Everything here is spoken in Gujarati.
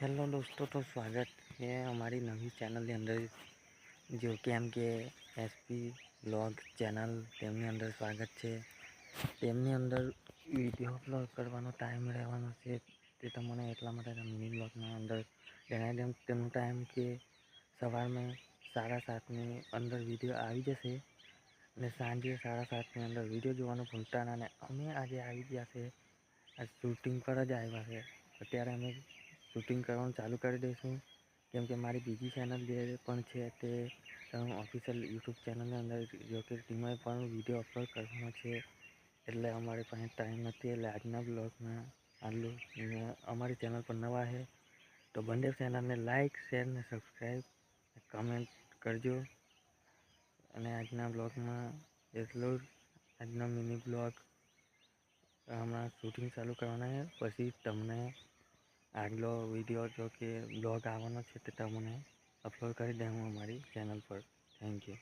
હેલો દોસ્તો, તો સ્વાગત છે અમારી નવી ચેનલની અંદર, જો કેમ કે એસપી બ્લોગ ચેનલ તેમની અંદર સ્વાગત છે. તેમની અંદર વિડીયો અપલોડ કરવાનો ટાઈમ રહેવાનો છે તે તમને એટલા માટે મિની બ્લોગના અંદર જણાવી દઉં. તેમનો ટાઈમ કે સવારમાં 7:30ની અંદર વિડીયો આવી જશે અને સાંજે 7:30ની અંદર વિડીયો જોવાનું ભૂલતા ના. અને અમે આજે આવી ગયા છે, આ શૂટિંગ પર જ આવ્યા છે. અત્યારે અમે શૂટિંગ કરવાનું ચાલુ કરી દઈશું, કેમ કે મારી બીજી ચેનલ જે પણ છે તે ઓફિશિયલ યુટ્યુબ ચેનલની અંદર તેમાં પણ વિડીયો અપલોડ કરવાનો છે. એટલે અમારી પાસે ટાઈમ નથી. એટલે આજના બ્લોગમાં આટલું. અમારી ચેનલ પર નવા છે તો બંને ચેનલને લાઈક, શેર ને સબસ્ક્રાઈબ, કમેન્ટ કરજો. અને આજના બ્લોગમાં એટલું જ. આજનો મિની બ્લોગ હમણાં શૂટિંગ ચાલુ કરવાના છે, પછી તમને આગલો વિડીયો જો કે બ્લોગ આવવાનો છે તે તમને અપલોડ કરી દઉં અમારી ચેનલ પર. Thank you.